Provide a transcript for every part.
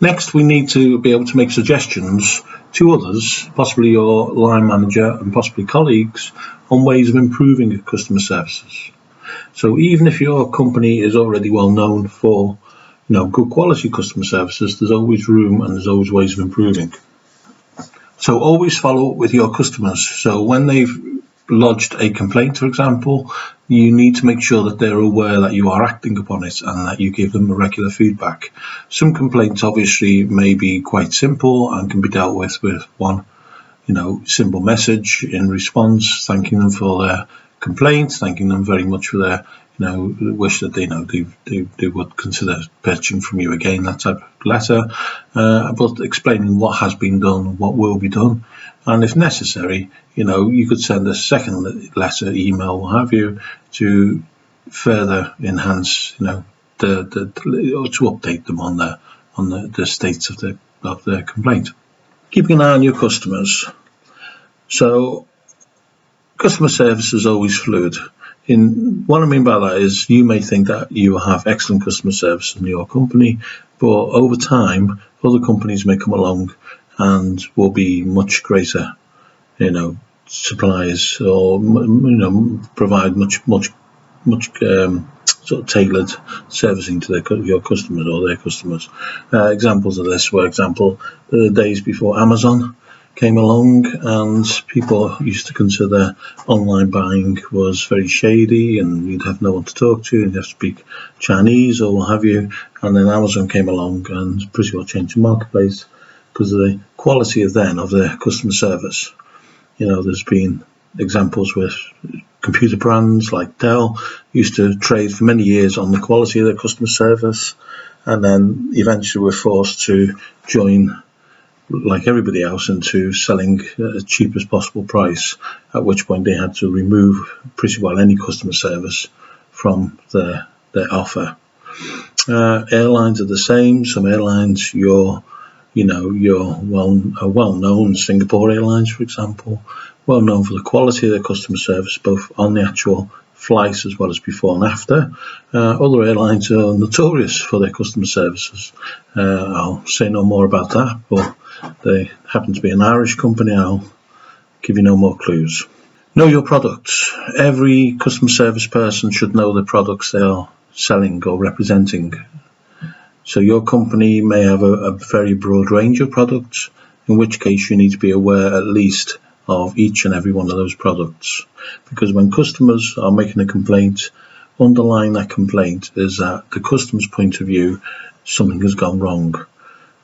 Next, we need to be able to make suggestions to others, possibly your line manager and possibly colleagues, on ways of improving your customer services. So even if your company is already well known for good quality customer services, there's always room and there's always ways of improving. So always follow up with your customers. So when they've lodged a complaint, for example, you need to make sure that they're aware that you are acting upon it and that you give them regular feedback. Some complaints obviously may be quite simple and can be dealt with one simple message in response, thanking them for their complaint, thanking them very much for their wish that they would consider purchasing from you again, that type of letter, but explaining what has been done, what will be done, and if necessary, you could send a second letter, email, what have you, to further enhance, or to update them on the states of their complaint. Keeping an eye on your customers. So, customer service is always fluid. What I mean by that is you may think that you have excellent customer service in your company, but over time, other companies may come along and will be much greater, suppliers, or provide much sort of tailored servicing to your customers or their customers. Examples of this were, the days before Amazon came along, and people used to consider online buying was very shady and you'd have no one to talk to, you'd have to speak Chinese or what have you, and then Amazon came along and pretty well changed the marketplace because of the quality of their customer service. There's been examples with computer brands like Dell used to trade for many years on the quality of their customer service, and then eventually were forced to join, like everybody else, into selling at as cheap as possible price, at which point they had to remove pretty well any customer service from their offer. Airlines are the same. Some airlines, well known, Singapore Airlines, for example, well known for the quality of their customer service, both on the actual flights as well as before and after. Other airlines are notorious for their customer services. I'll say no more about that, but they happen to be an Irish company. I'll give you no more clues. Know your products. Every customer service person should know the products they are selling or representing. So your company may have a very broad range of products, in which case you need to be aware at least of each and every one of those products. Because when customers are making a complaint, underlying that complaint is that the customer's point of view, something has gone wrong.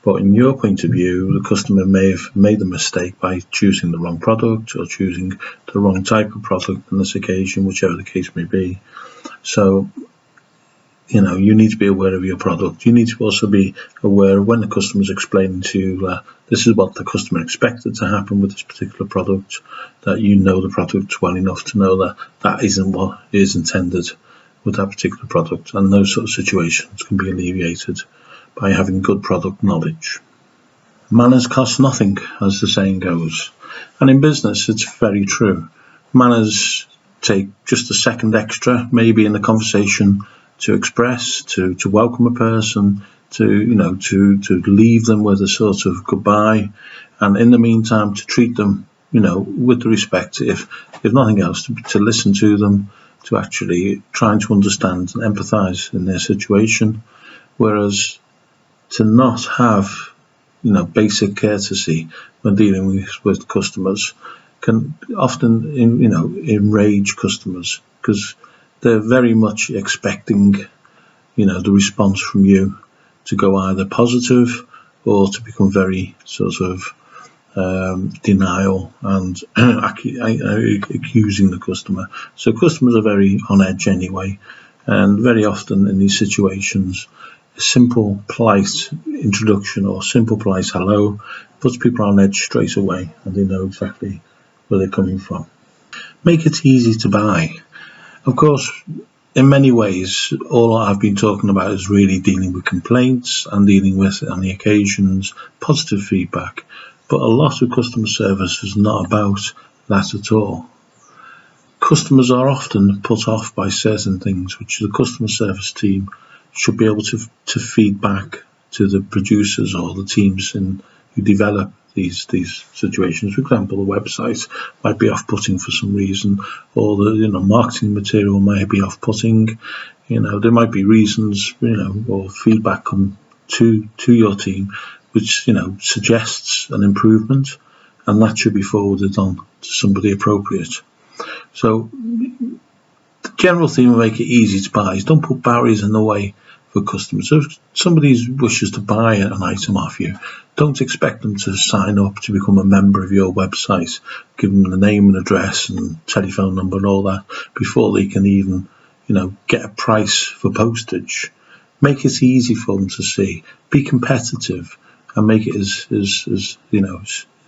But in your point of view, the customer may have made a mistake by choosing the wrong product or choosing the wrong type of product on this occasion, whichever the case may be. So, you need to be aware of your product. You need to also be aware of when the customer is explaining to you this is what the customer expected to happen with this particular product, that you know the product well enough to know that that isn't what is intended with that particular product. And those sort of situations can be alleviated by having good product knowledge. Manners cost nothing, as the saying goes. And in business, it's very true. Manners take just a second extra, maybe in the conversation, to express, to welcome a person, to leave them with a sort of goodbye, and in the meantime to treat them, with the respect, if nothing else, to listen to them, to actually trying to understand and empathise in their situation, whereas to not have, basic courtesy when dealing with customers can often, enrage customers, because they're very much expecting, the response from you to go either positive or to become very sort of denial and accusing the customer. So customers are very on edge anyway, and very often in these situations, a simple polite introduction or simple polite hello puts people on edge straight away, and they know exactly where they're coming from. Make it easy to buy. Of course, in many ways, all I've been talking about is really dealing with complaints and dealing with, on the occasions, positive feedback. But a lot of customer service is not about that at all. Customers are often put off by certain things, which the customer service team should be able to feed back to the producers or the teams who develop these situations. For example, the website might be off-putting for some reason, or the marketing material might be off-putting. There might be reasons, or feedback come to your team which suggests an improvement, and that should be forwarded on to somebody appropriate. So the general theme of make it easy to buy is don't put barriers in the way for customers. So if somebody wishes to buy an item off you, don't expect them to sign up to become a member of your website, give them the name and address and telephone number and all that before they can even get a price for postage. Make it easy for them to see, be competitive, and make it as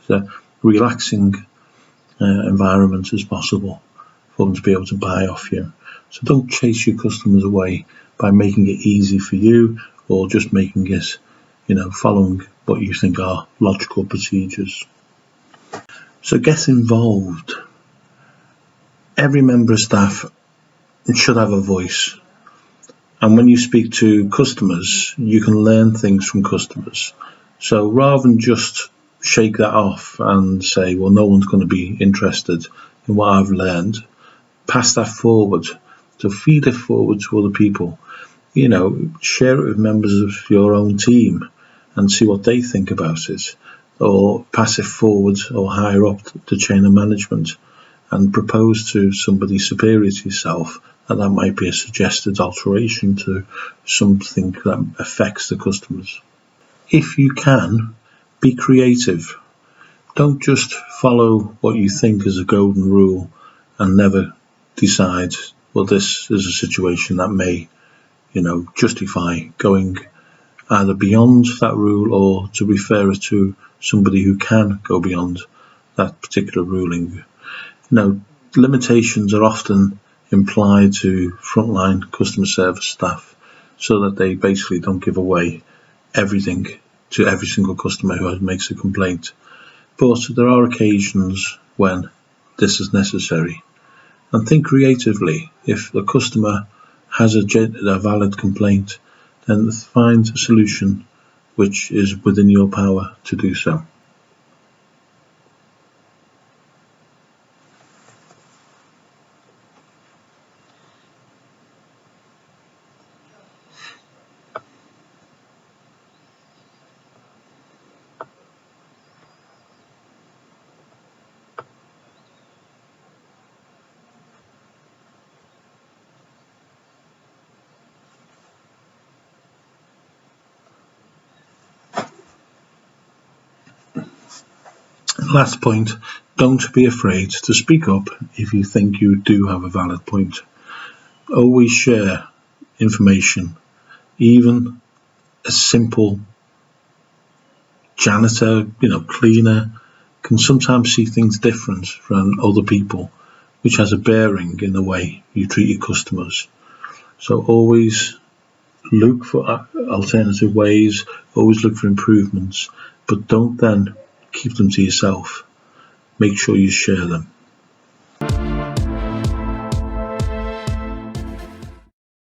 a relaxing environment as possible for them to be able to buy off you. So don't chase your customers away by making it easy for you, or just making it, following what you think are logical procedures. So get involved. Every member of staff should have a voice. And when you speak to customers, you can learn things from customers. So rather than just shake that off and say, well, no one's going to be interested in what I've learned, pass that forward. So feed it forward to other people. Share it with members of your own team and see what they think about it. Or pass it forward or higher up the chain of management and propose to somebody superior to yourself that might be a suggested alteration to something that affects the customers. If you can, be creative. Don't just follow what you think is a golden rule and never decide, well, this is a situation that may, justify going either beyond that rule or to refer it to somebody who can go beyond that particular ruling. Limitations are often implied to frontline customer service staff so that they basically don't give away everything to every single customer who makes a complaint. But there are occasions when this is necessary. And think creatively. If the customer has a valid complaint, then find a solution which is within your power to do so. Last point, don't be afraid to speak up if you think you do have a valid point. Always share information. Even a simple janitor, cleaner, can sometimes see things different from other people, which has a bearing in the way you treat your customers. So always look for alternative ways, always look for improvements, but don't then keep them to yourself. Make sure you share them.